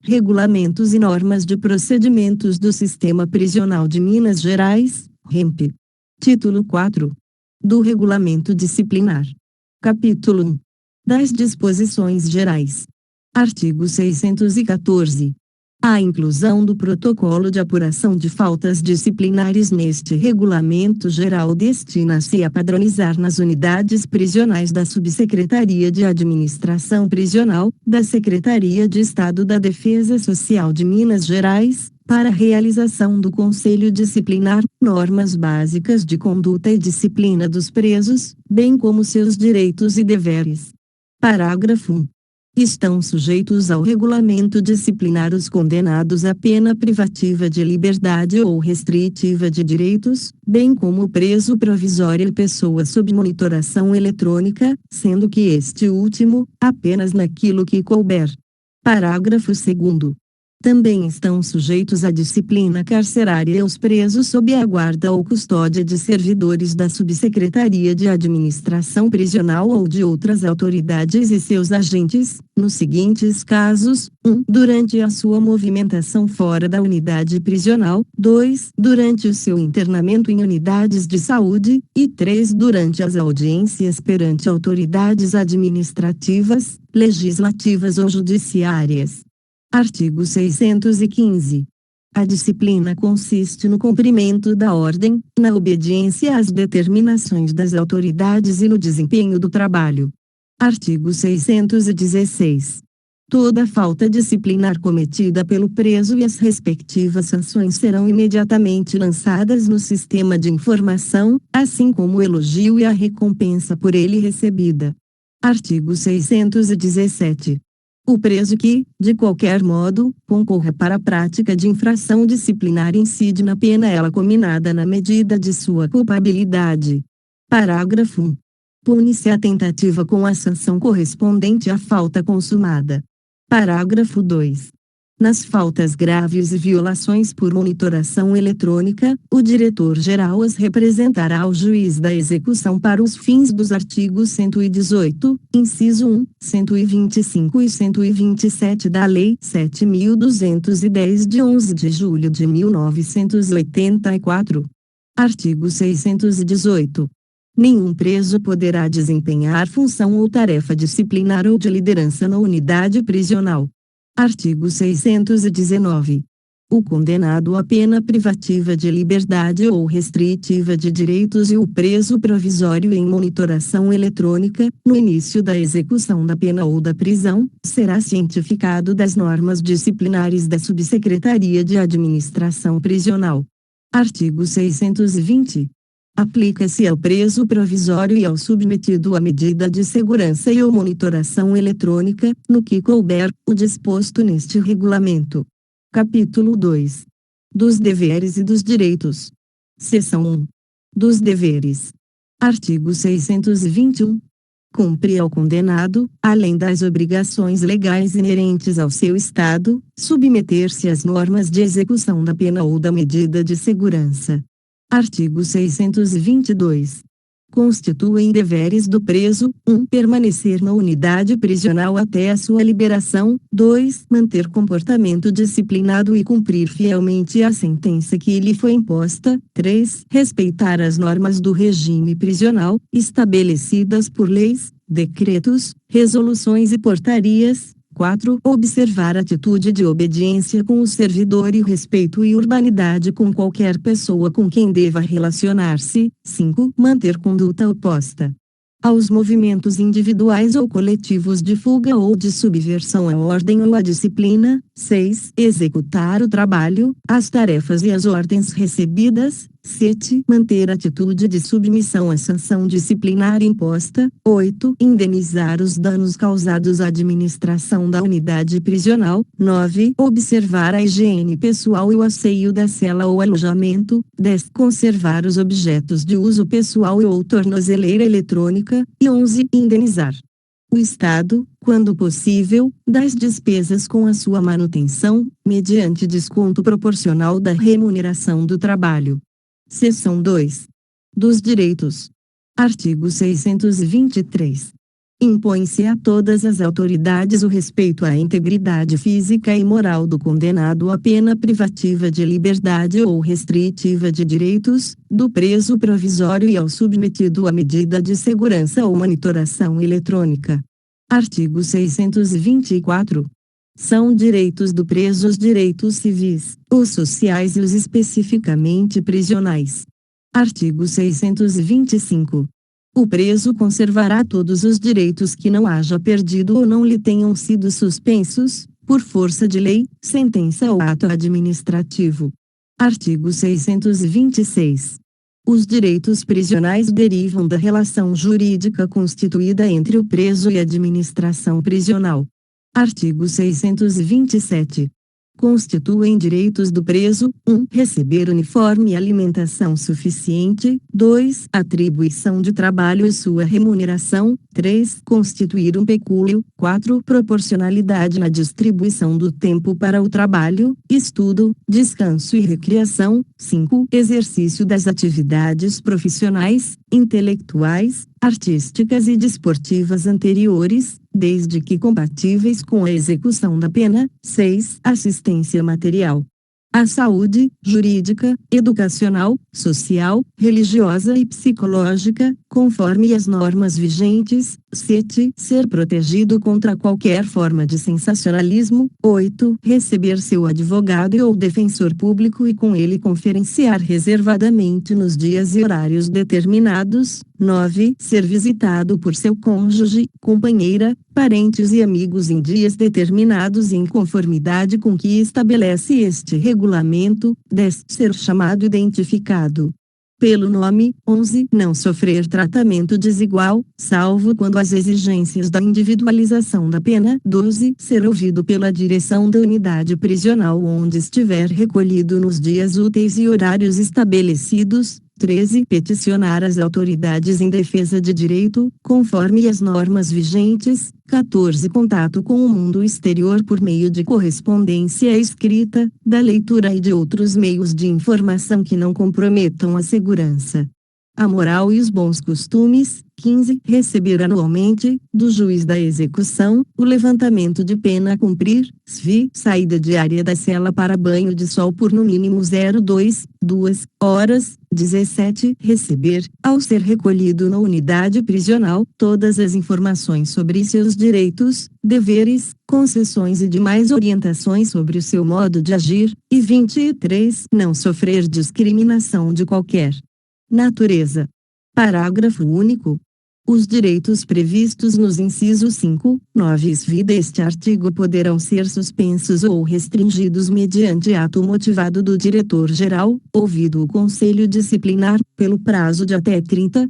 Regulamentos e normas de procedimentos do Sistema Prisional de Minas Gerais, REMP. Título 4. Do Regulamento Disciplinar. Capítulo 1. Das Disposições Gerais. Artigo 614. A inclusão do protocolo de apuração de faltas disciplinares neste regulamento geral destina-se a padronizar nas unidades prisionais da Subsecretaria de Administração Prisional, da Secretaria de Estado da Defesa Social de Minas Gerais, para a realização do Conselho Disciplinar, normas básicas de conduta e disciplina dos presos, bem como seus direitos e deveres. Parágrafo 1. Estão sujeitos ao regulamento disciplinar os condenados à pena privativa de liberdade ou restritiva de direitos, bem como o preso provisório e pessoa sob monitoração eletrônica, sendo que este último, apenas naquilo que couber. Parágrafo 2º. Também estão sujeitos à disciplina carcerária os presos sob a guarda ou custódia de servidores da Subsecretaria de Administração Prisional ou de outras autoridades e seus agentes, nos seguintes casos: 1. Durante a sua movimentação fora da unidade prisional; 2. Durante o seu internamento em unidades de saúde; e 3. Durante as audiências perante autoridades administrativas, legislativas ou judiciárias. Artigo 615. A disciplina consiste no cumprimento da ordem, na obediência às determinações das autoridades e no desempenho do trabalho. Artigo 616. Toda falta disciplinar cometida pelo preso e as respectivas sanções serão imediatamente lançadas no sistema de informação, assim como o elogio e a recompensa por ele recebida. Artigo 617. O preso que, de qualquer modo, concorra para a prática de infração disciplinar incide na pena ela cominada na medida de sua culpabilidade. Parágrafo 1. Pune-se a tentativa com a sanção correspondente à falta consumada. Parágrafo 2. Nas faltas graves e violações por monitoração eletrônica, o diretor-geral as representará ao juiz da execução para os fins dos artigos 118, inciso 1, 125 e 127 da Lei 7.210 de 11 de julho de 1984. Artigo 618. Nenhum preso poderá desempenhar função ou tarefa disciplinar ou de liderança na unidade prisional. Artigo 619. O condenado à pena privativa de liberdade ou restritiva de direitos e o preso provisório em monitoração eletrônica, no início da execução da pena ou da prisão, será cientificado das normas disciplinares da Subsecretaria de Administração Prisional. Artigo 620. Aplica-se ao preso provisório e ao submetido à medida de segurança e ou monitoração eletrônica, no que couber, o disposto neste regulamento. Capítulo 2. Dos deveres e dos direitos. Seção 1. Dos deveres. Artigo 621. Cumpre ao condenado, além das obrigações legais inerentes ao seu estado, submeter-se às normas de execução da pena ou da medida de segurança. Artigo 622. Constituem deveres do preso: 1. Permanecer na unidade prisional até a sua liberação; 2. Manter comportamento disciplinado e cumprir fielmente a sentença que lhe foi imposta; 3. Respeitar as normas do regime prisional, estabelecidas por leis, decretos, resoluções e portarias; 4. Observar atitude de obediência com o servidor e respeito e urbanidade com qualquer pessoa com quem deva relacionar-se; 5. Manter conduta oposta aos movimentos individuais ou coletivos de fuga ou de subversão à ordem ou à disciplina; 6. Executar o trabalho, as tarefas e as ordens recebidas; 7. Manter atitude de submissão à sanção disciplinar imposta; 8. Indenizar os danos causados à administração da unidade prisional; 9. Observar a higiene pessoal e o asseio da cela ou alojamento; 10. Conservar os objetos de uso pessoal e ou tornozeleira eletrônica; e 11. Indenizar o Estado, quando possível, das despesas com a sua manutenção, mediante desconto proporcional da remuneração do trabalho. Seção 2. Dos direitos. Artigo 623. Impõe-se a todas as autoridades o respeito à integridade física e moral do condenado à pena privativa de liberdade ou restritiva de direitos, do preso provisório e ao submetido à medida de segurança ou monitoração eletrônica. Artigo 624. São direitos do preso os direitos civis, os sociais e os especificamente prisionais. Artigo 625. O preso conservará todos os direitos que não haja perdido ou não lhe tenham sido suspensos, por força de lei, sentença ou ato administrativo. Artigo 626. Os direitos prisionais derivam da relação jurídica constituída entre o preso e a administração prisional. Artigo 627. Constituem direitos do preso: 1. Receber uniforme e alimentação suficiente. 2. Atribuição de trabalho e sua remuneração. 3. Constituir um pecúlio. 4. Proporcionalidade na distribuição do tempo para o trabalho, estudo, descanso e recreação. 5. Exercício das atividades profissionais, intelectuais, artísticas e desportivas anteriores, desde que compatíveis com a execução da pena. 6. Assistência material à saúde, jurídica, educacional, social, religiosa e psicológica, conforme as normas vigentes. 7. Ser protegido contra qualquer forma de sensacionalismo. 8. Receber seu advogado ou defensor público e com ele conferenciar reservadamente nos dias e horários determinados. 9. Ser visitado por seu cônjuge, companheira, parentes e amigos em dias determinados e em conformidade com que estabelece este regulamento. 10. Ser chamado e identificado pelo nome. 11. Não sofrer tratamento desigual, salvo quando as exigências da individualização da pena. 12. Ser ouvido pela direção da unidade prisional onde estiver recolhido nos dias úteis e horários estabelecidos. 13. Peticionar as autoridades em defesa de direito, conforme as normas vigentes. 14. Contato com o mundo exterior por meio de correspondência escrita, da leitura e de outros meios de informação que não comprometam a segurança, a moral e os bons costumes. 15. Receber anualmente, do juiz da execução, o levantamento de pena a cumprir, SVI, saída diária da cela para banho de sol por no mínimo 2 horas. 17. Receber, ao ser recolhido na unidade prisional, todas as informações sobre seus direitos, deveres, concessões e demais orientações sobre o seu modo de agir. E 23. Não sofrer discriminação de qualquer natureza. Parágrafo único. Os direitos previstos nos incisos 5, 9 e SVI deste artigo poderão ser suspensos ou restringidos mediante ato motivado do diretor-geral, ouvido o Conselho Disciplinar, pelo prazo de até 30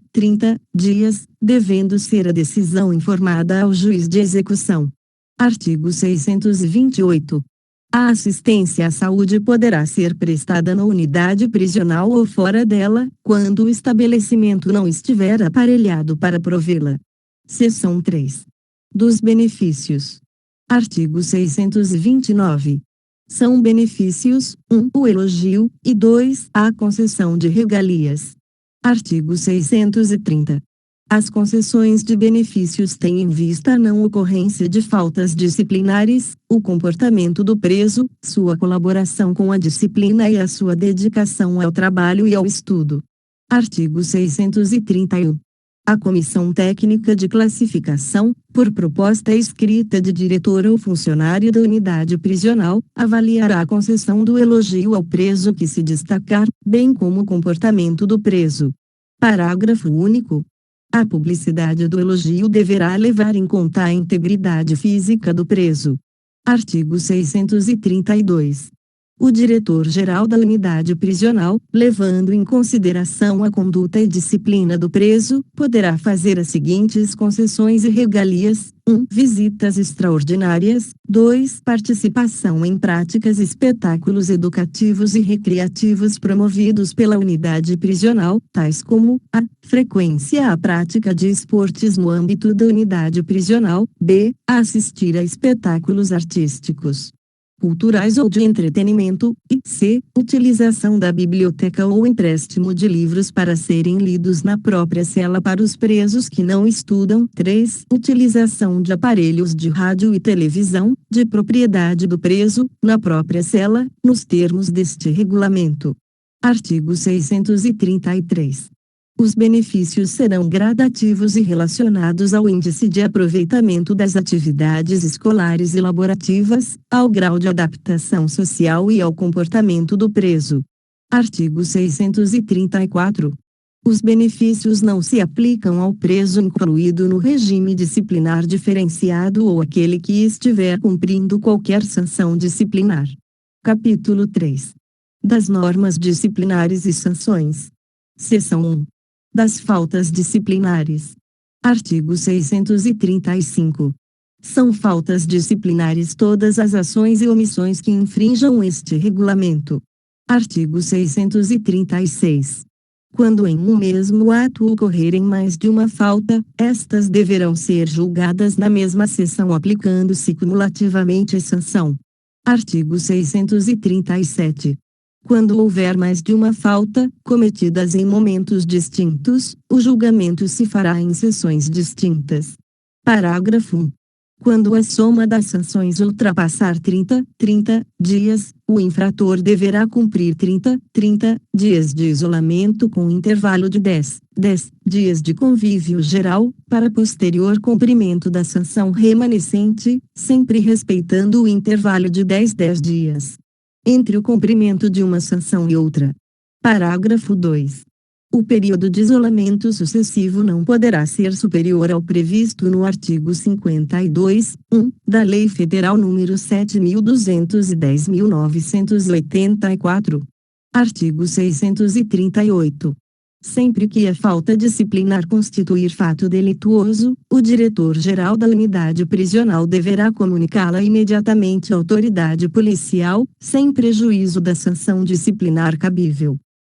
dias, devendo ser a decisão informada ao juiz de execução. Artigo 628. A assistência à saúde poderá ser prestada na unidade prisional ou fora dela, quando o estabelecimento não estiver aparelhado para provê-la. Seção 3. Dos benefícios. Artigo 629. São benefícios: 1. O elogio, e 2. A concessão de regalias. Artigo 630. As concessões de benefícios têm em vista a não ocorrência de faltas disciplinares, o comportamento do preso, sua colaboração com a disciplina e a sua dedicação ao trabalho e ao estudo. Artigo 631. A Comissão Técnica de Classificação, por proposta escrita de diretor ou funcionário da unidade prisional, avaliará a concessão do elogio ao preso que se destacar, bem como o comportamento do preso. Parágrafo único. A publicidade do elogio deverá levar em conta a integridade física do preso. Artigo 632. O diretor-geral da unidade prisional, levando em consideração a conduta e disciplina do preso, poderá fazer as seguintes concessões e regalias: 1. Visitas extraordinárias. 2. Participação em práticas e espetáculos educativos e recreativos promovidos pela unidade prisional, tais como a frequência à prática de esportes no âmbito da unidade prisional. B. Assistir a espetáculos artísticos. culturais ou de entretenimento, e c. utilização da biblioteca ou empréstimo de livros para serem lidos na própria cela para os presos que não estudam. 3. Utilização de aparelhos de rádio e televisão, de propriedade do preso, na própria cela, nos termos deste regulamento. Artigo 633. Os benefícios serão gradativos e relacionados ao índice de aproveitamento das atividades escolares e laborativas, ao grau de adaptação social e ao comportamento do preso. Artigo 634. Os benefícios não se aplicam ao preso incluído no regime disciplinar diferenciado ou aquele que estiver cumprindo qualquer sanção disciplinar. Capítulo 3. Das normas disciplinares e sanções. Seção 1. Das faltas disciplinares. Artigo 635. São faltas disciplinares todas as ações e omissões que infrinjam este regulamento. Artigo 636. Quando em um mesmo ato ocorrerem mais de uma falta, estas deverão ser julgadas na mesma sessão aplicando-se cumulativamente a sanção. Artigo 637. Quando houver mais de uma falta, cometidas em momentos distintos, o julgamento se fará em sessões distintas. Parágrafo 1. Quando a soma das sanções ultrapassar 30 dias, o infrator deverá cumprir 30 dias de isolamento com intervalo de 10 dias de convívio geral, para posterior cumprimento da sanção remanescente, sempre respeitando o intervalo de 10 dias entre o cumprimento de uma sanção e outra. Parágrafo 2. O período de isolamento sucessivo não poderá ser superior ao previsto no artigo 52, 1, da Lei Federal nº 7.210.984. Artigo 638. Sempre que a falta disciplinar constituir fato delituoso, o diretor-geral da unidade prisional deverá comunicá-la imediatamente à autoridade policial, sem prejuízo da sanção disciplinar cabível.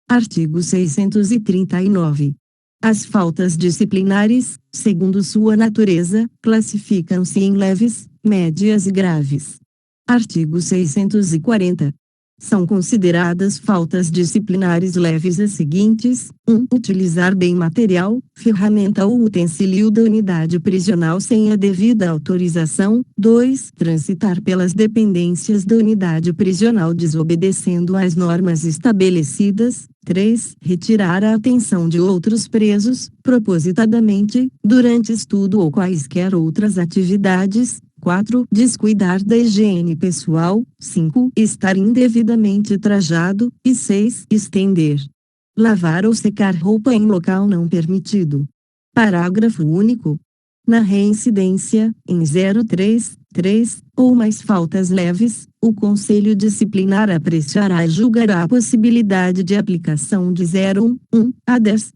Artigo 639. As faltas disciplinares, segundo sua natureza, classificam-se em leves, médias e graves. Artigo 640. São consideradas faltas disciplinares leves as seguintes: 1. Utilizar bem material, ferramenta ou utensílio da unidade prisional sem a devida autorização. 2. Transitar pelas dependências da unidade prisional desobedecendo às normas estabelecidas. 3. Retirar a atenção de outros presos, propositadamente, durante estudo ou quaisquer outras atividades. 4. Descuidar da higiene pessoal. 5. Estar indevidamente trajado. E 6. Estender, lavar ou secar roupa em local não permitido. Parágrafo único. Na reincidência, em 033 ou mais faltas leves, o Conselho Disciplinar apreciará e julgará a possibilidade de aplicação de 1 a 10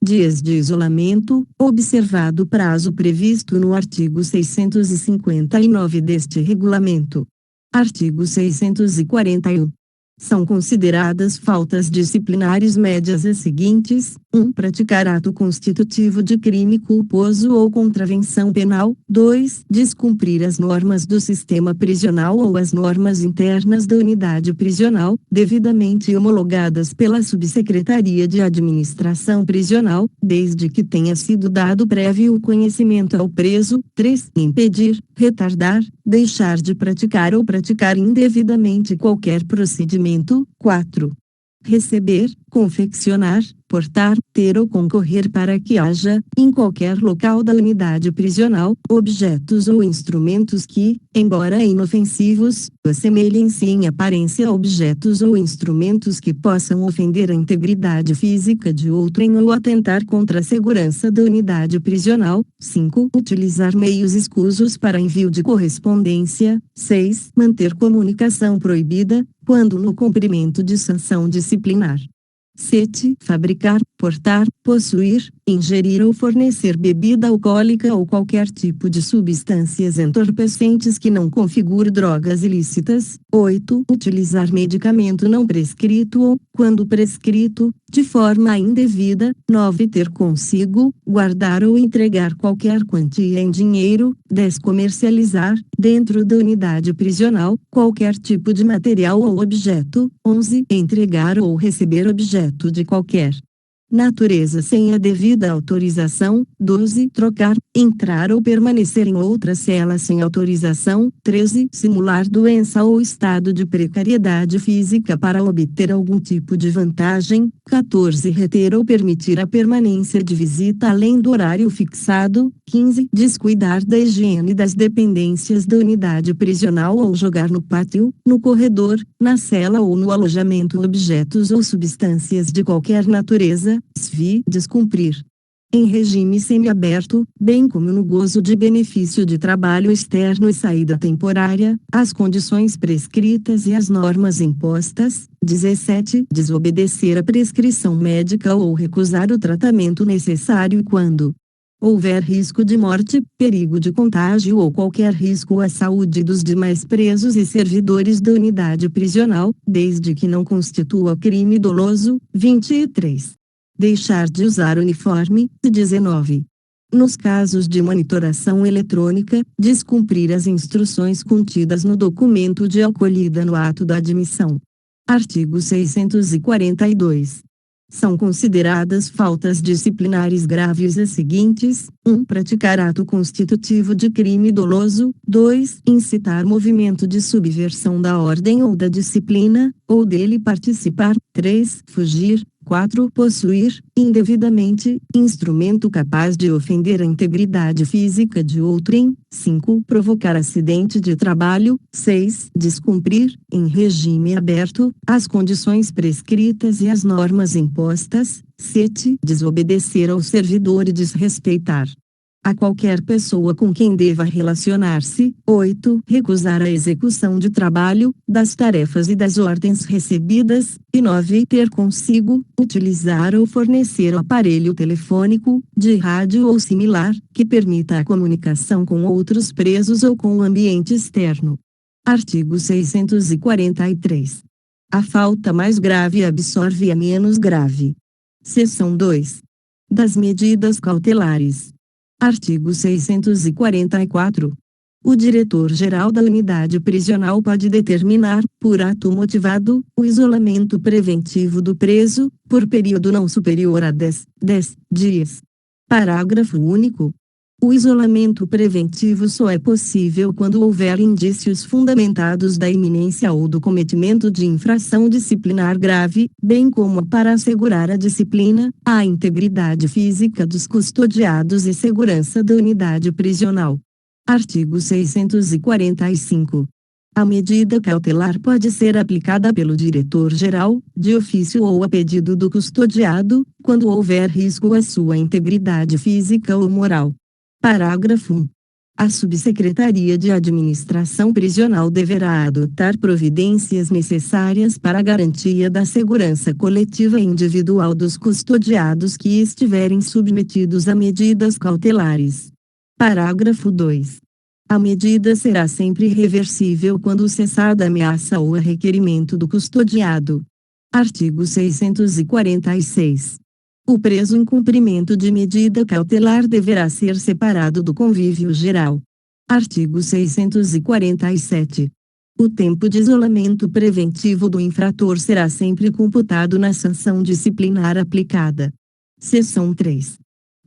dias de isolamento, observado o prazo previsto no artigo 659 deste regulamento. Artigo 641. São consideradas faltas disciplinares médias as seguintes: 1. Praticar ato constitutivo de crime culposo ou contravenção penal. 2. Descumprir as normas do sistema prisional ou as normas internas da unidade prisional, devidamente homologadas pela Subsecretaria de Administração Prisional, desde que tenha sido dado prévio conhecimento ao preso. 3. Impedir, retardar, deixar de praticar ou praticar indevidamente qualquer procedimento. 4. Receber, confeccionar, portar, ter ou concorrer para que haja, em qualquer local da unidade prisional, objetos ou instrumentos que, embora inofensivos, assemelhem-se em aparência a objetos ou instrumentos que possam ofender a integridade física de outrem ou atentar contra a segurança da unidade prisional. 5. Utilizar meios escusos para envio de correspondência. 6. Manter comunicação proibida, quando no cumprimento de sanção disciplinar. 7. Fabricar, portar, possuir, ingerir ou fornecer bebida alcoólica ou qualquer tipo de substâncias entorpecentes que não configure drogas ilícitas. 8. Utilizar medicamento não prescrito ou, quando prescrito, de forma indevida. 9. Ter consigo, guardar ou entregar qualquer quantia em dinheiro. 10. Comercializar, dentro da unidade prisional, qualquer tipo de material ou objeto. 11. Entregar ou receber objeto de qualquer natureza sem a devida autorização. 12. Trocar, entrar ou permanecer em outra cela sem autorização. 13. Simular doença ou estado de precariedade física para obter algum tipo de vantagem. 14. Reter ou permitir a permanência de visita além do horário fixado. 15. Descuidar da higiene das dependências da unidade prisional ou jogar no pátio, no corredor, na cela ou no alojamento objetos ou substâncias de qualquer natureza. SVI. Descumprir, em regime semiaberto, bem como no gozo de benefício de trabalho externo e saída temporária, as condições prescritas e as normas impostas. 17. Desobedecer a prescrição médica ou recusar o tratamento necessário quando houver risco de morte, perigo de contágio ou qualquer risco à saúde dos demais presos e servidores da unidade prisional, desde que não constitua crime doloso. 23. Deixar de usar uniforme. 19. Nos casos de monitoração eletrônica, descumprir as instruções contidas no documento de acolhida no ato da admissão. Artigo 642. São consideradas faltas disciplinares graves as seguintes: 1. Praticar ato constitutivo de crime doloso. 2. Incitar movimento de subversão da ordem ou da disciplina, ou dele participar. 3. Fugir. 4. Possuir, indevidamente, instrumento capaz de ofender a integridade física de outrem. 5. Provocar acidente de trabalho. 6. Descumprir, em regime aberto, as condições prescritas e as normas impostas. 7. Desobedecer ao servidor e desrespeitar a qualquer pessoa com quem deva relacionar-se. 8. Recusar a execução de trabalho, das tarefas e das ordens recebidas. E 9. Ter consigo, utilizar ou fornecer o aparelho telefônico, de rádio ou similar, que permita a comunicação com outros presos ou com o ambiente externo. Artigo 643. A falta mais grave absorve a menos grave. Seção 2. Das medidas cautelares. Artigo 644. O diretor-geral da unidade prisional pode determinar, por ato motivado, o isolamento preventivo do preso, por período não superior a 10 dias. Parágrafo único. O isolamento preventivo só é possível quando houver indícios fundamentados da iminência ou do cometimento de infração disciplinar grave, bem como para assegurar a disciplina, a integridade física dos custodiados e segurança da unidade prisional. Artigo 645. A medida cautelar pode ser aplicada pelo diretor-geral, de ofício ou a pedido do custodiado, quando houver risco à sua integridade física ou moral. Parágrafo 1. A Subsecretaria de Administração Prisional deverá adotar providências necessárias para a garantia da segurança coletiva e individual dos custodiados que estiverem submetidos a medidas cautelares. Parágrafo 2. A medida será sempre reversível quando cessada a ameaça ou a requerimento do custodiado. Artigo 646. O preso em cumprimento de medida cautelar deverá ser separado do convívio geral. Artigo 647. O tempo de isolamento preventivo do infrator será sempre computado na sanção disciplinar aplicada. Seção 3.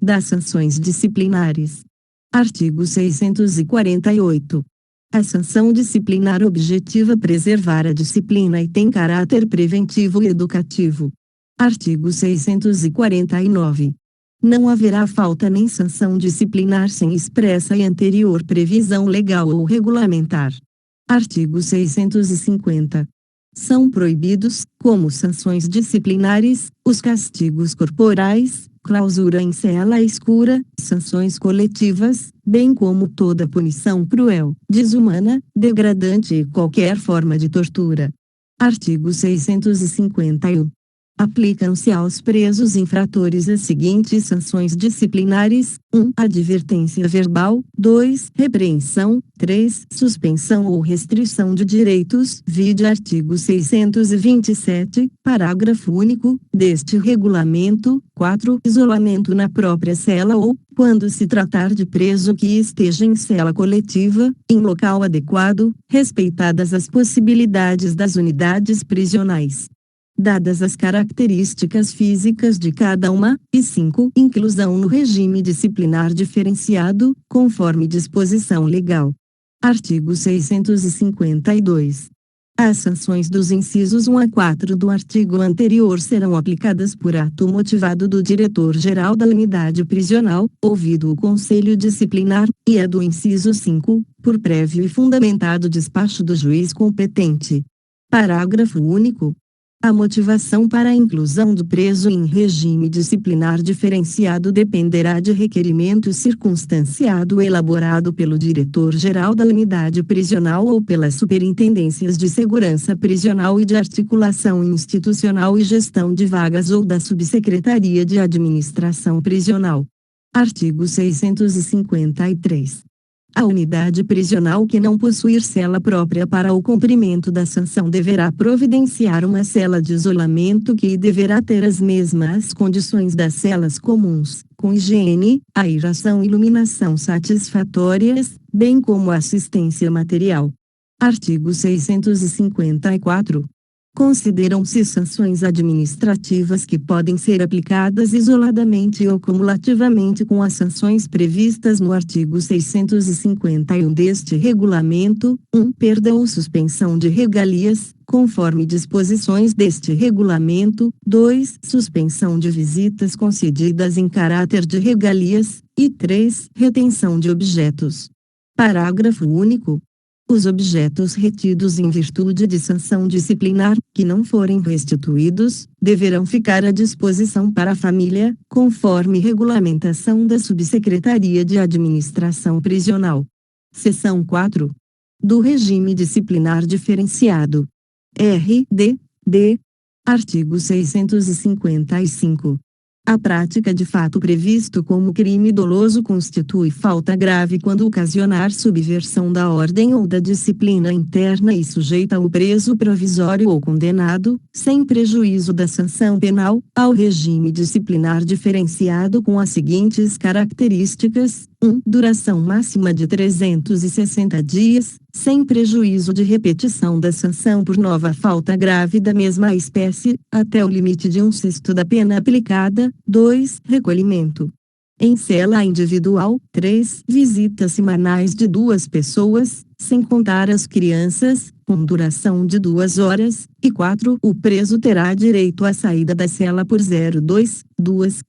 Das sanções disciplinares. Artigo 648. A sanção disciplinar objetiva preservar a disciplina e tem caráter preventivo e educativo. Artigo 649. Não haverá falta nem sanção disciplinar sem expressa e anterior previsão legal ou regulamentar. Artigo 650. São proibidos, como sanções disciplinares, os castigos corporais, clausura em cela escura, sanções coletivas, bem como toda punição cruel, desumana, degradante e qualquer forma de tortura. Artigo 651. Aplicam-se aos presos infratores as seguintes sanções disciplinares: 1. Advertência verbal. 2. Repreensão. 3. Suspensão ou restrição de direitos. Vide artigo 627, parágrafo único, deste regulamento. 4. Isolamento na própria cela ou, quando se tratar de preso que esteja em cela coletiva, em local adequado, respeitadas as possibilidades das unidades prisionais, dadas as características físicas de cada uma. E 5. Inclusão no regime disciplinar diferenciado, conforme disposição legal. Artigo 652. As sanções dos incisos 1 a 4 do artigo anterior serão aplicadas por ato motivado do diretor-geral da unidade prisional, ouvido o Conselho Disciplinar, e a do inciso 5, por prévio e fundamentado despacho do juiz competente. Parágrafo único. A motivação para a inclusão do preso em regime disciplinar diferenciado dependerá de requerimento circunstanciado elaborado pelo diretor-geral da unidade prisional ou pelas superintendências de segurança prisional e de articulação institucional e gestão de vagas ou da subsecretaria de administração prisional. Artigo 653. A unidade prisional que não possuir cela própria para o cumprimento da sanção deverá providenciar uma cela de isolamento que deverá ter as mesmas condições das celas comuns, com higiene, aeração e iluminação satisfatórias, bem como assistência material. Artigo 654. Consideram-se sanções administrativas que podem ser aplicadas isoladamente ou cumulativamente com as sanções previstas no artigo 651 deste regulamento: 1. Perda ou suspensão de regalias, conforme disposições deste regulamento. 2. Suspensão de visitas concedidas em caráter de regalias. E 3. Retenção de objetos. Parágrafo único. Os objetos retidos em virtude de sanção disciplinar, que não forem restituídos, deverão ficar à disposição para a família, conforme regulamentação da Subsecretaria de Administração Prisional. Seção 4. Do regime disciplinar diferenciado. RDD. Artigo 655. A prática de fato previsto como crime doloso constitui falta grave quando ocasionar subversão da ordem ou da disciplina interna e sujeita o preso provisório ou condenado, sem prejuízo da sanção penal, ao regime disciplinar diferenciado com as seguintes características: 1. Duração máxima de 360 dias, sem prejuízo de repetição da sanção por nova falta grave da mesma espécie, até o limite de 1/6 da pena aplicada. 2. Recolhimento em cela individual. 3. Visitas semanais de 2 pessoas, sem contar as crianças, com duração de 2 horas. E 4. O preso terá direito à saída da cela por 2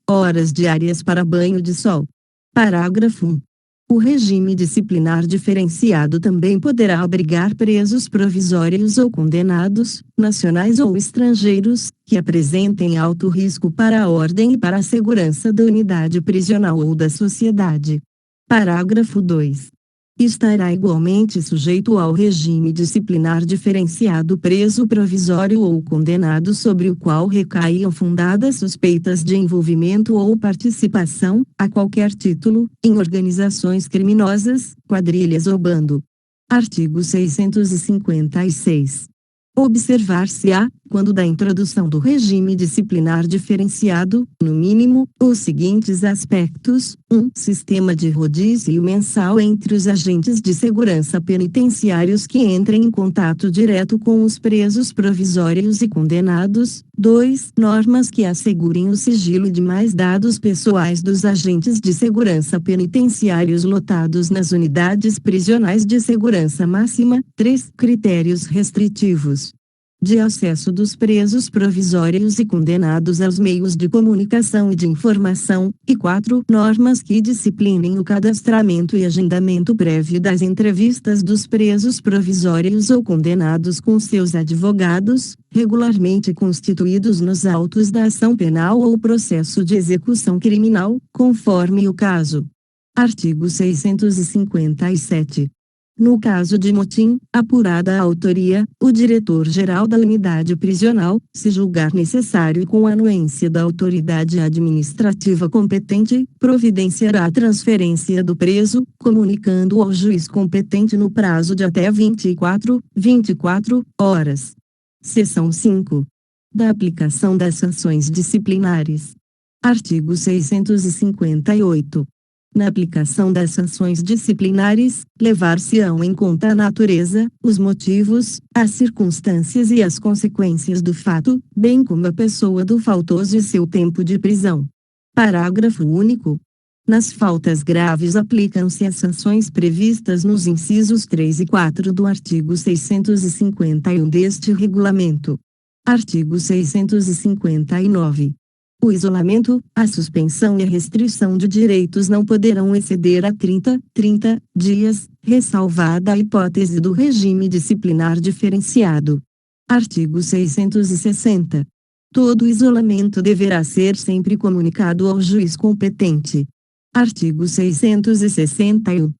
horas diárias para banho de sol. Parágrafo 1. O regime disciplinar diferenciado também poderá obrigar presos provisórios ou condenados, nacionais ou estrangeiros, que apresentem alto risco para a ordem e para a segurança da unidade prisional ou da sociedade. Parágrafo 2. Estará igualmente sujeito ao regime disciplinar diferenciado preso provisório ou condenado sobre o qual recaiam fundadas suspeitas de envolvimento ou participação, a qualquer título, em organizações criminosas, quadrilhas ou bando. Artigo 656. Observar-se-á, quando da introdução do regime disciplinar diferenciado, no mínimo, os seguintes aspectos: 1. Sistema de rodízio mensal entre os agentes de segurança penitenciários que entrem em contato direto com os presos provisórios e condenados. 2. Normas que assegurem o sigilo e demais dados pessoais dos agentes de segurança penitenciários lotados nas unidades prisionais de segurança máxima. 3. Critérios restritivos de acesso dos presos provisórios e condenados aos meios de comunicação e de informação. E 4. Normas que disciplinem o cadastramento e agendamento prévio das entrevistas dos presos provisórios ou condenados com seus advogados, regularmente constituídos nos autos da ação penal ou processo de execução criminal, conforme o caso. Artigo 657. No caso de motim, apurada a autoria, o diretor-geral da unidade prisional, se julgar necessário e com anuência da autoridade administrativa competente, providenciará a transferência do preso, comunicando ao juiz competente no prazo de até 24 horas. Seção 5. Da aplicação das sanções disciplinares. Artigo 658. Na aplicação das sanções disciplinares, levar-se-ão em conta a natureza, os motivos, as circunstâncias e as consequências do fato, bem como a pessoa do faltoso e seu tempo de prisão. Parágrafo único. Nas faltas graves aplicam-se as sanções previstas nos incisos 3 e 4 do artigo 651 deste regulamento. Artigo 659. O isolamento, a suspensão e a restrição de direitos não poderão exceder a 30 dias, ressalvada a hipótese do regime disciplinar diferenciado. Artigo 660. Todo isolamento deverá ser sempre comunicado ao juiz competente. Artigo 661.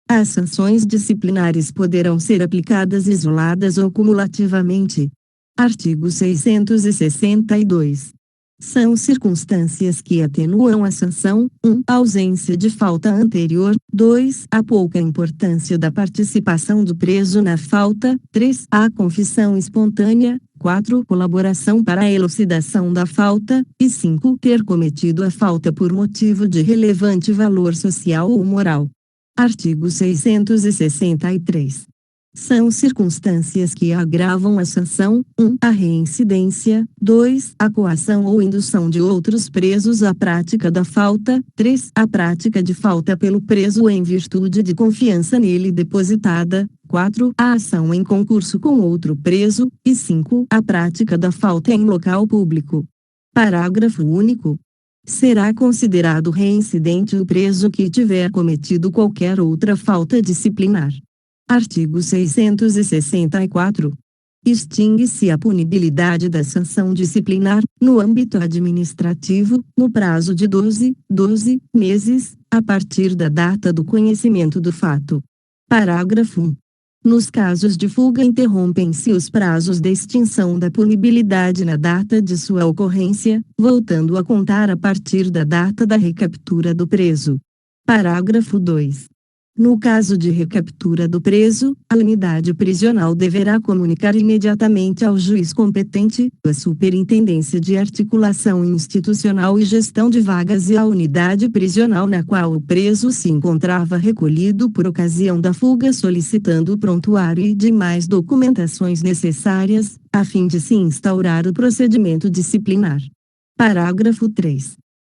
As sanções disciplinares poderão ser aplicadas isoladas ou cumulativamente. Artigo 662. São circunstâncias que atenuam a sanção: 1. A ausência de falta anterior. 2. A pouca importância da participação do preso na falta. 3. A confissão espontânea. 4. Colaboração para a elucidação da falta. E 5. Ter cometido a falta por motivo de relevante valor social ou moral. Artigo 663. São circunstâncias que agravam a sanção: 1. A reincidência. 2. A coação ou indução de outros presos à prática da falta. 3. A prática de falta pelo preso em virtude de confiança nele depositada. 4. A ação em concurso com outro preso. E 5. A prática da falta em local público. Parágrafo único. Será considerado reincidente o preso que tiver cometido qualquer outra falta disciplinar. Artigo 664. Extingue-se a punibilidade da sanção disciplinar, no âmbito administrativo, no prazo de 12 meses, a partir da data do conhecimento do fato. Parágrafo 1. Nos casos de fuga interrompem-se os prazos de extinção da punibilidade na data de sua ocorrência, voltando a contar a partir da data da recaptura do preso. Parágrafo 2. No caso de recaptura do preso, a unidade prisional deverá comunicar imediatamente ao juiz competente, à Superintendência de Articulação Institucional e Gestão de Vagas e à unidade prisional na qual o preso se encontrava recolhido por ocasião da fuga, solicitando o prontuário e demais documentações necessárias, a fim de se instaurar o procedimento disciplinar. Parágrafo 3.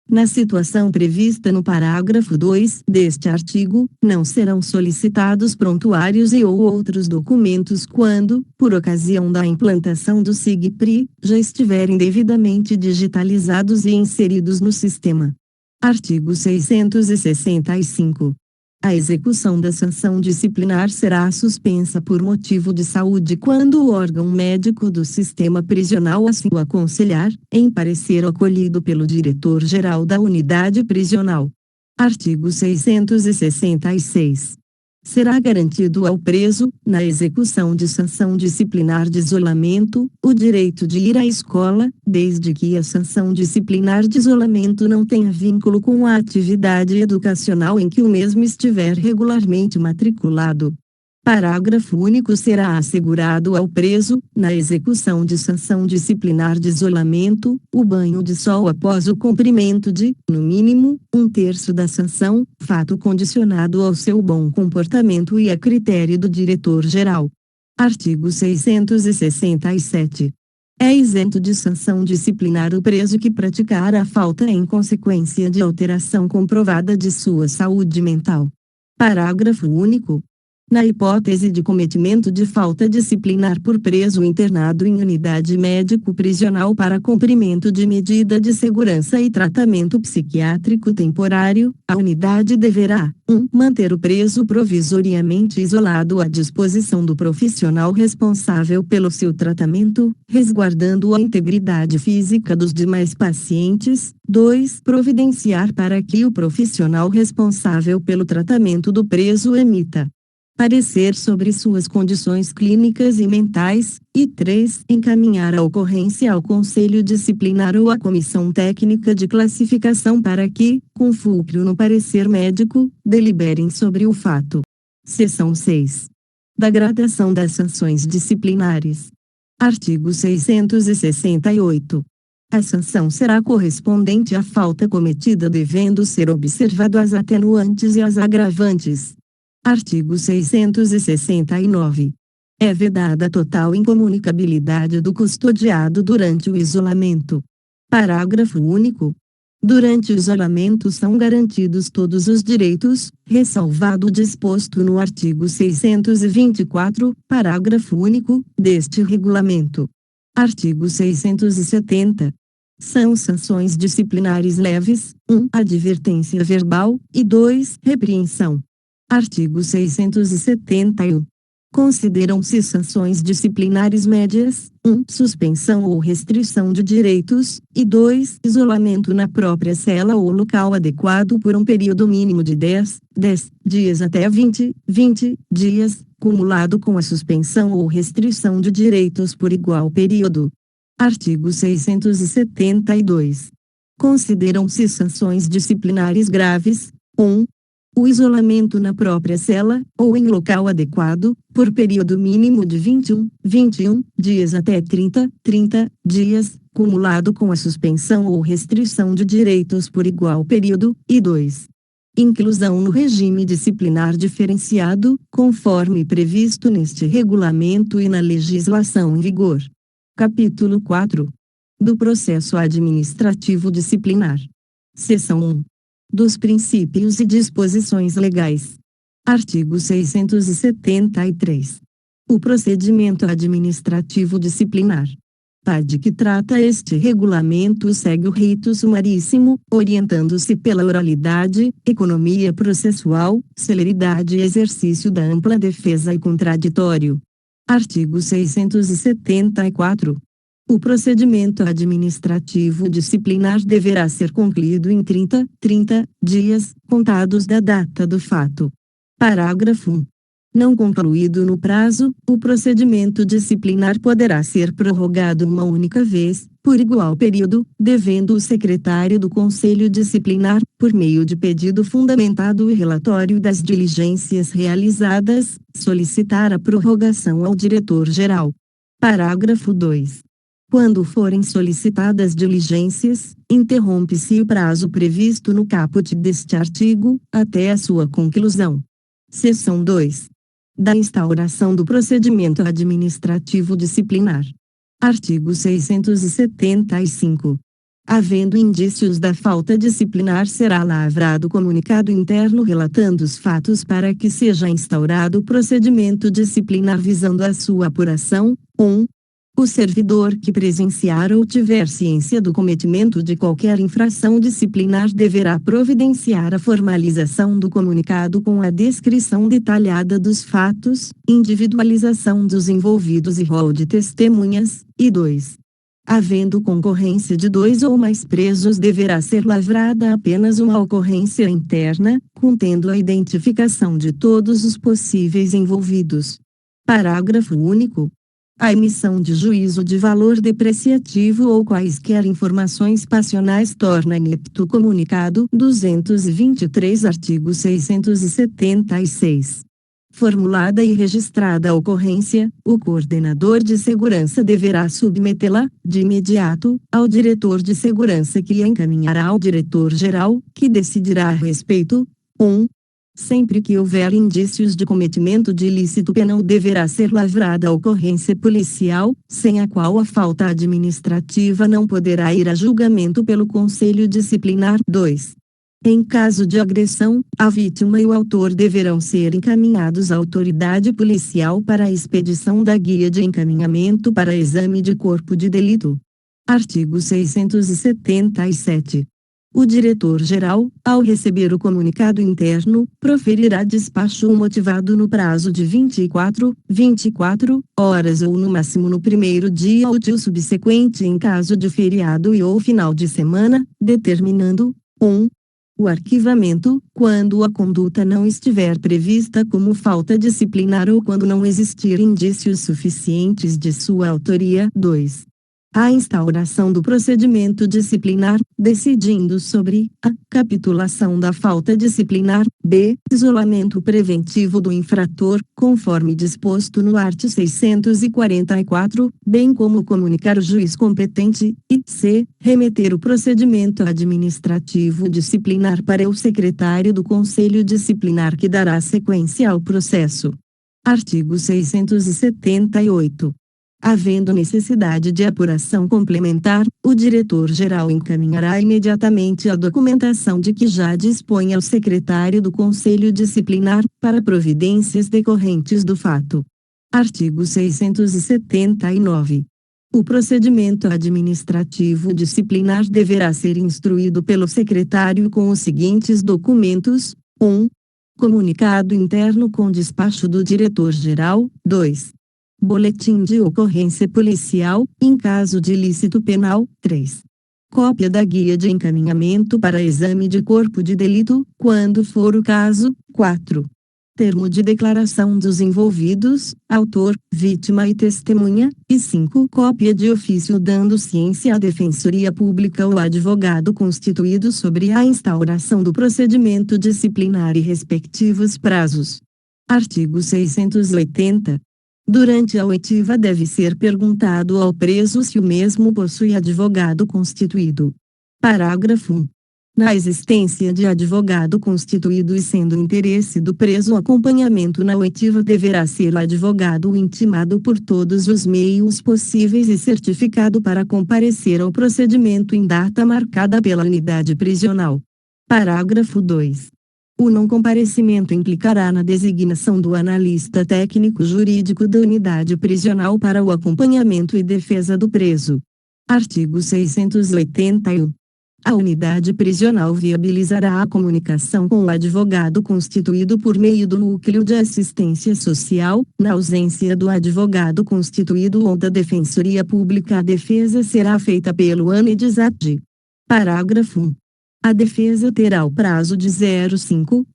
Na situação prevista no parágrafo 2 deste artigo, não serão solicitados prontuários e ou outros documentos quando, por ocasião da implantação do SIGPRI, já estiverem devidamente digitalizados e inseridos no sistema. Artigo 665. A execução da sanção disciplinar será suspensa por motivo de saúde quando o órgão médico do sistema prisional assim o aconselhar, em parecer acolhido pelo diretor-geral da unidade prisional. Artigo 666. Será garantido ao preso, na execução de sanção disciplinar de isolamento, o direito de ir à escola, desde que a sanção disciplinar de isolamento não tenha vínculo com a atividade educacional em que o mesmo estiver regularmente matriculado. Parágrafo único. Será assegurado ao preso, na execução de sanção disciplinar de isolamento, o banho de sol após o cumprimento de, no mínimo, 1/3 da sanção, fato condicionado ao seu bom comportamento e a critério do diretor-geral. Artigo 667. É isento de sanção disciplinar o preso que praticar a falta em consequência de alteração comprovada de sua saúde mental. Parágrafo único. Na hipótese de cometimento de falta disciplinar por preso internado em unidade médico-prisional para cumprimento de medida de segurança e tratamento psiquiátrico temporário, a unidade deverá: 1. Manter o preso provisoriamente isolado à disposição do profissional responsável pelo seu tratamento, resguardando a integridade física dos demais pacientes. 2. Providenciar para que o profissional responsável pelo tratamento do preso emita parecer sobre suas condições clínicas e mentais, e 3. Encaminhar a ocorrência ao Conselho Disciplinar ou à Comissão Técnica de Classificação para que, com fulcro no parecer médico, deliberem sobre o fato. Seção 6. Da gradação das sanções disciplinares. Artigo 668. A sanção será correspondente à falta cometida, devendo ser observado as atenuantes e as agravantes. Artigo 669. É vedada a total incomunicabilidade do custodiado durante o isolamento. Parágrafo único. Durante o isolamento são garantidos todos os direitos, ressalvado o disposto no artigo 624, parágrafo único, deste regulamento. Artigo 670. São sanções disciplinares leves: 1. Advertência verbal, e 2. Repreensão. Artigo 671. Consideram-se sanções disciplinares médias: 1. Suspensão ou restrição de direitos, e 2. Isolamento na própria cela ou local adequado por um período mínimo de 10 dias até 20 dias, cumulado com a suspensão ou restrição de direitos por igual período. Artigo 672. Consideram-se sanções disciplinares graves: 1. O isolamento na própria cela, ou em local adequado, por período mínimo de 21 dias até 30 dias, cumulado com a suspensão ou restrição de direitos por igual período, e 2. Inclusão no regime disciplinar diferenciado, conforme previsto neste regulamento e na legislação em vigor. Capítulo 4. Do processo administrativo disciplinar. Seção 1. Dos princípios e disposições legais. Artigo 673. O procedimento administrativo disciplinar. De que trata este regulamento segue o rito sumaríssimo, orientando-se pela oralidade, economia processual, celeridade e exercício da ampla defesa e contraditório. Artigo 674. O procedimento administrativo disciplinar deverá ser concluído em 30 dias, contados da data do fato. Parágrafo 1. Não concluído no prazo, o procedimento disciplinar poderá ser prorrogado uma única vez, por igual período, devendo o secretário do Conselho Disciplinar, por meio de pedido fundamentado e relatório das diligências realizadas, solicitar a prorrogação ao diretor-geral. Parágrafo 2. Quando forem solicitadas diligências, interrompe-se o prazo previsto no caput deste artigo, até a sua conclusão. Seção 2. Da instauração do procedimento administrativo disciplinar. Artigo 675. Havendo indícios da falta disciplinar, será lavrado comunicado interno relatando os fatos para que seja instaurado o procedimento disciplinar visando a sua apuração. 1. O servidor que presenciar ou tiver ciência do cometimento de qualquer infração disciplinar deverá providenciar a formalização do comunicado com a descrição detalhada dos fatos, individualização dos envolvidos e rol de testemunhas, e 2. Havendo concorrência de 2 ou mais presos, deverá ser lavrada apenas uma ocorrência interna, contendo a identificação de todos os possíveis envolvidos. Parágrafo único. A emissão de juízo de valor depreciativo ou quaisquer informações passionais torna inepto o comunicado. 223. Artigo 676. Formulada e registrada a ocorrência, o coordenador de segurança deverá submetê-la, de imediato, ao diretor de segurança que a encaminhará ao diretor-geral, que decidirá a respeito. 1. Sempre que houver indícios de cometimento de ilícito penal deverá ser lavrada a ocorrência policial, sem a qual a falta administrativa não poderá ir a julgamento pelo Conselho Disciplinar. 2. Em caso de agressão, a vítima e o autor deverão ser encaminhados à autoridade policial para a expedição da guia de encaminhamento para exame de corpo de delito. Artigo 677. O diretor-geral, ao receber o comunicado interno, proferirá despacho motivado no prazo de 24 horas ou no máximo no primeiro dia útil subsequente em caso de feriado e ou final de semana, determinando: 1. O arquivamento, quando a conduta não estiver prevista como falta disciplinar ou quando não existir indícios suficientes de sua autoria. 2. A instauração do procedimento disciplinar, decidindo sobre a capitulação da falta disciplinar. B. Isolamento preventivo do infrator, conforme disposto no art. 644, bem como comunicar o juiz competente, e c. Remeter o procedimento administrativo disciplinar para o secretário do Conselho Disciplinar que dará sequência ao processo. Artigo 678. Havendo necessidade de apuração complementar, o diretor-geral encaminhará imediatamente a documentação de que já dispõe ao secretário do Conselho Disciplinar, para providências decorrentes do fato. Artigo 679. O procedimento administrativo disciplinar deverá ser instruído pelo secretário com os seguintes documentos: 1. Comunicado interno com despacho do diretor-geral. 2. Boletim de ocorrência policial, em caso de ilícito penal. 3. Cópia da guia de encaminhamento para exame de corpo de delito, quando for o caso. 4. Termo de declaração dos envolvidos, autor, vítima e testemunha. E 5. Cópia de ofício dando ciência à Defensoria Pública ou advogado constituído sobre a instauração do procedimento disciplinar e respectivos prazos. Artigo 680. Durante a oitiva deve ser perguntado ao preso se o mesmo possui advogado constituído. Parágrafo 1. Na existência de advogado constituído e sendo interesse do preso o acompanhamento na oitiva, deverá ser o advogado intimado por todos os meios possíveis e certificado para comparecer ao procedimento em data marcada pela unidade prisional. Parágrafo 2. O não comparecimento implicará na designação do analista técnico-jurídico da unidade prisional para o acompanhamento e defesa do preso. Artigo 681. A unidade prisional viabilizará a comunicação com o advogado constituído por meio do Núcleo de Assistência Social. Na ausência do advogado constituído ou da Defensoria Pública, a defesa será feita pelo ANEDISAD. Parágrafo 1. A defesa terá o prazo de 5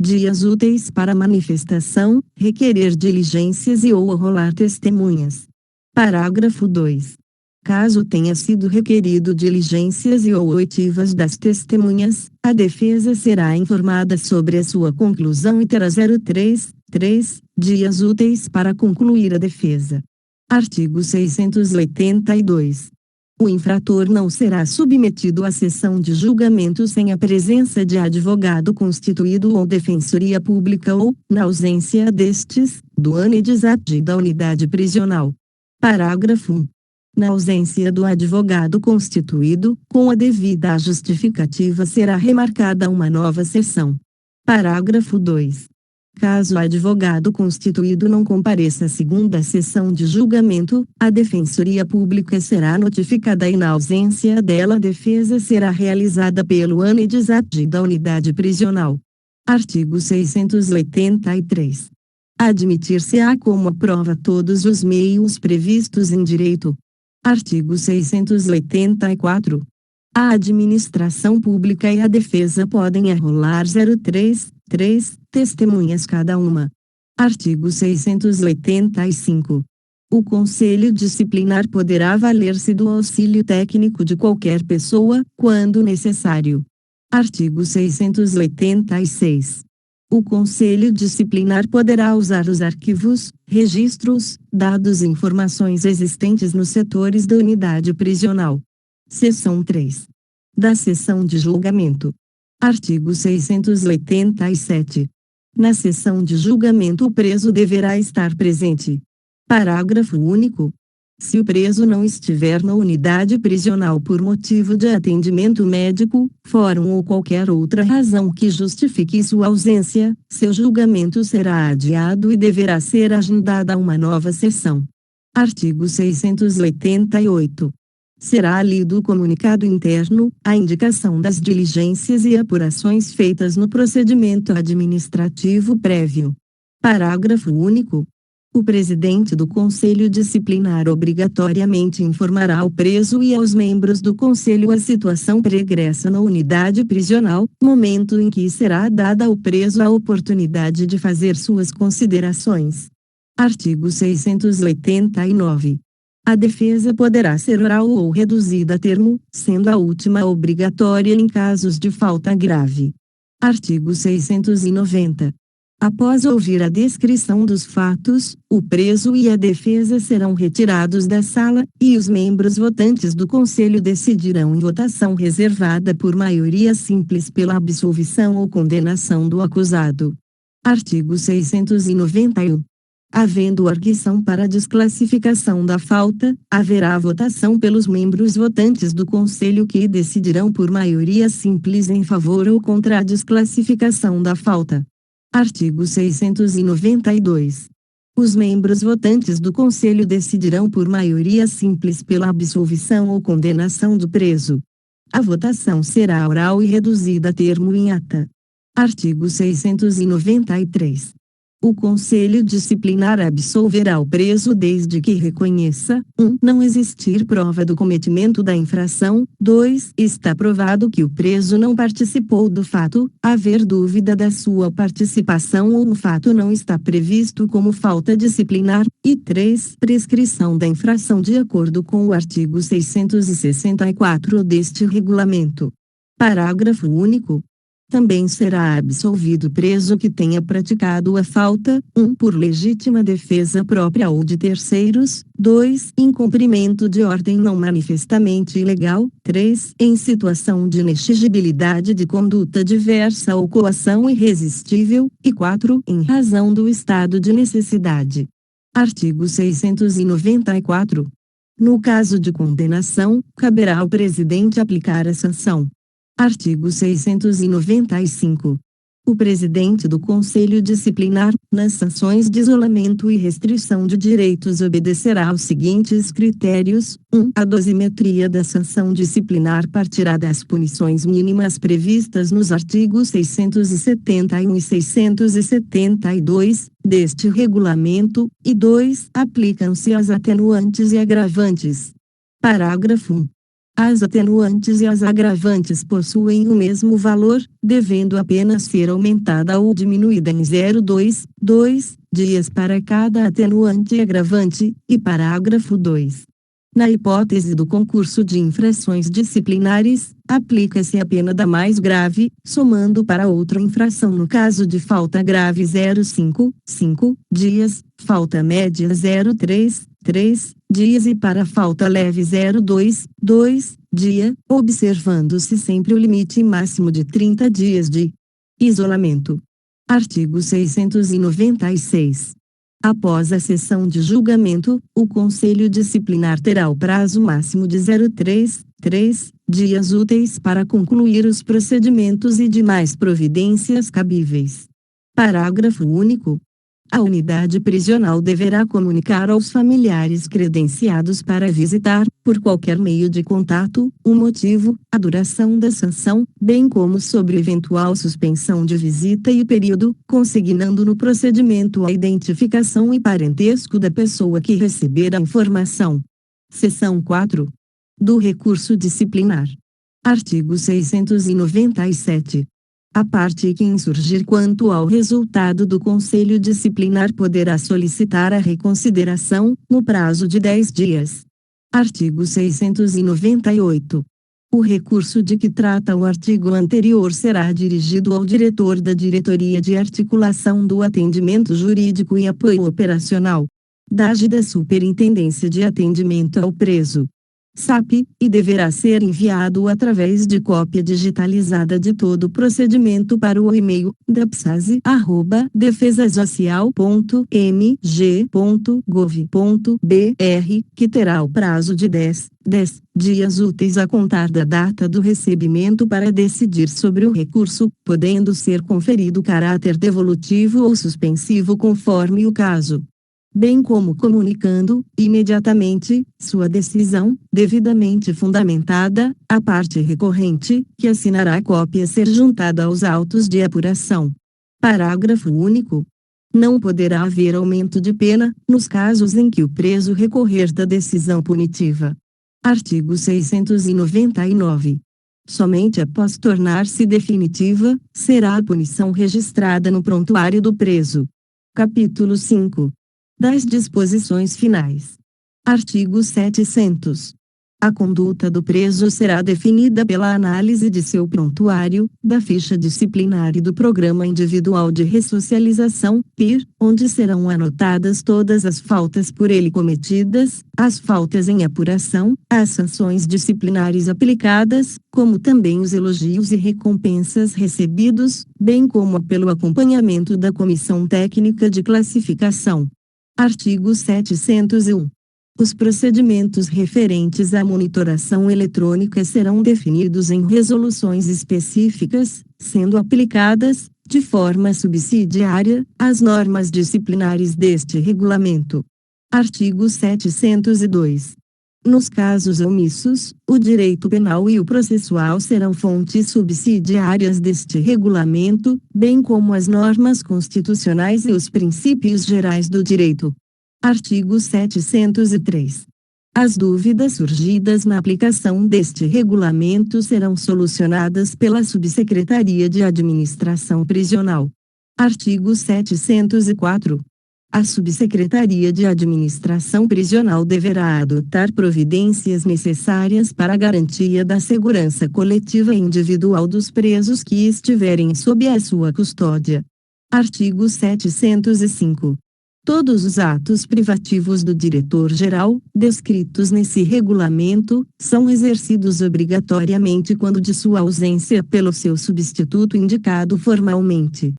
dias úteis para manifestação, requerer diligências e ou arrolar testemunhas. Parágrafo 2. Caso tenha sido requerido diligências e ou oitivas das testemunhas, a defesa será informada sobre a sua conclusão e terá 3 dias úteis para concluir a defesa. Artigo 682. O infrator não será submetido à sessão de julgamento sem a presença de advogado constituído ou defensoria pública ou, na ausência destes, do ANEDISAD da unidade prisional. Parágrafo 1. Na ausência do advogado constituído, com a devida justificativa será remarcada uma nova sessão. Parágrafo 2. Caso o advogado constituído não compareça à segunda sessão de julgamento, a Defensoria Pública será notificada e na ausência dela a defesa será realizada pelo ANEDISAD da unidade prisional. Artigo 683. Admitir-se-á como a prova todos os meios previstos em direito. Artigo 684. A administração pública e a defesa podem arrolar 3 testemunhas cada uma. Artigo 685. O Conselho Disciplinar poderá valer-se do auxílio técnico de qualquer pessoa, quando necessário. Artigo 686. O Conselho Disciplinar poderá usar os arquivos, registros, dados e informações existentes nos setores da unidade prisional. Seção 3. Da sessão de julgamento. Artigo 687. Na sessão de julgamento o preso deverá estar presente. Parágrafo único. Se o preso não estiver na unidade prisional por motivo de atendimento médico, fórum ou qualquer outra razão que justifique sua ausência, seu julgamento será adiado e deverá ser agendada uma nova sessão. Artigo 688. Será lido o comunicado interno, a indicação das diligências e apurações feitas no procedimento administrativo prévio. Parágrafo único. O presidente do Conselho Disciplinar obrigatoriamente informará ao preso e aos membros do Conselho a situação pregressa na unidade prisional, momento em que será dada ao preso a oportunidade de fazer suas considerações. Artigo 689. A defesa poderá ser oral ou reduzida a termo, sendo a última obrigatória em casos de falta grave. Artigo 690. Após ouvir a descrição dos fatos, o preso e a defesa serão retirados da sala, e os membros votantes do Conselho decidirão em votação reservada por maioria simples pela absolvição ou condenação do acusado. Artigo 691. Havendo arguição para desclassificação da falta, haverá votação pelos membros votantes do Conselho que decidirão por maioria simples em favor ou contra a desclassificação da falta. Artigo 692. Os membros votantes do Conselho decidirão por maioria simples pela absolvição ou condenação do preso. A votação será oral e reduzida a termo em ata. Artigo 693. O Conselho Disciplinar absolverá o preso desde que reconheça: 1. Não existir prova do cometimento da infração. 2. Está provado que o preso não participou do fato, haver dúvida da sua participação ou o fato não está previsto como falta disciplinar. E 3. Prescrição da infração de acordo com o artigo 664 deste regulamento. Parágrafo único. Também será absolvido o preso que tenha praticado a falta: 1. Por legítima defesa própria ou de terceiros. 2. Em cumprimento de ordem não manifestamente ilegal. 3. Em situação de inexigibilidade de conduta diversa ou coação irresistível. E 4. Em razão do estado de necessidade. Artigo 694. No caso de condenação, caberá ao presidente aplicar a sanção. Artigo 695. O presidente do Conselho Disciplinar, nas sanções de isolamento e restrição de direitos obedecerá aos seguintes critérios: 1. A dosimetria da sanção disciplinar partirá das punições mínimas previstas nos artigos 671 e 672 deste regulamento, e 2. Aplicam-se as atenuantes e agravantes. Parágrafo 1. As atenuantes e as agravantes possuem o mesmo valor, devendo apenas ser aumentada ou diminuída em 0,2 dias para cada atenuante e agravante. E parágrafo 2. Na hipótese do concurso de infrações disciplinares, aplica-se a pena da mais grave, somando para outra infração no caso de falta grave 0,5 dias, falta média 0,3 dias e para falta leve 0,2 dia, observando-se sempre o limite máximo de 30 dias de isolamento. Artigo 696. Após a sessão de julgamento, o Conselho Disciplinar terá o prazo máximo de 0,3 dias úteis para concluir os procedimentos e demais providências cabíveis. Parágrafo único. A unidade prisional deverá comunicar aos familiares credenciados para visitar, por qualquer meio de contato, o motivo, a duração da sanção, bem como sobre eventual suspensão de visita e período, consignando no procedimento a identificação e parentesco da pessoa que receber a informação. Seção 4. Do recurso disciplinar. Artigo 697. A parte que insurgir quanto ao resultado do Conselho Disciplinar poderá solicitar a reconsideração, no prazo de 10 dias. Artigo 698. O recurso de que trata o artigo anterior será dirigido ao diretor da Diretoria de Articulação do Atendimento Jurídico e Apoio Operacional, DAGE da Superintendência de Atendimento ao Preso, SAP, e deverá ser enviado através de cópia digitalizada de todo o procedimento para o e-mail dapsase@defesasocial.mg.gov.br, que terá o prazo de 10 dias úteis a contar da data do recebimento para decidir sobre o recurso, podendo ser conferido caráter devolutivo ou suspensivo conforme o caso, bem como comunicando, imediatamente, sua decisão, devidamente fundamentada, à parte recorrente, que assinará a cópia a ser juntada aos autos de apuração. Parágrafo único. Não poderá haver aumento de pena, nos casos em que o preso recorrer da decisão punitiva. Artigo 699. Somente após tornar-se definitiva, será a punição registrada no prontuário do preso. Capítulo 5. Das disposições finais. Artigo 700. A conduta do preso será definida pela análise de seu prontuário, da ficha disciplinar e do Programa Individual de Ressocialização, PIR, onde serão anotadas todas as faltas por ele cometidas, as faltas em apuração, as sanções disciplinares aplicadas, como também os elogios e recompensas recebidos, bem como pelo acompanhamento da Comissão Técnica de Classificação. Artigo 701. Os procedimentos referentes à monitoração eletrônica serão definidos em resoluções específicas, sendo aplicadas, de forma subsidiária, as normas disciplinares deste regulamento. Artigo 702. Nos casos omissos, o direito penal e o processual serão fontes subsidiárias deste regulamento, bem como as normas constitucionais e os princípios gerais do direito. Artigo 703. As dúvidas surgidas na aplicação deste regulamento serão solucionadas pela Subsecretaria de Administração Prisional. Artigo 704. A Subsecretaria de Administração Prisional deverá adotar providências necessárias para a garantia da segurança coletiva e individual dos presos que estiverem sob a sua custódia. Artigo 705. Todos os atos privativos do diretor-geral, descritos nesse regulamento, são exercidos obrigatoriamente quando de sua ausência pelo seu substituto indicado formalmente.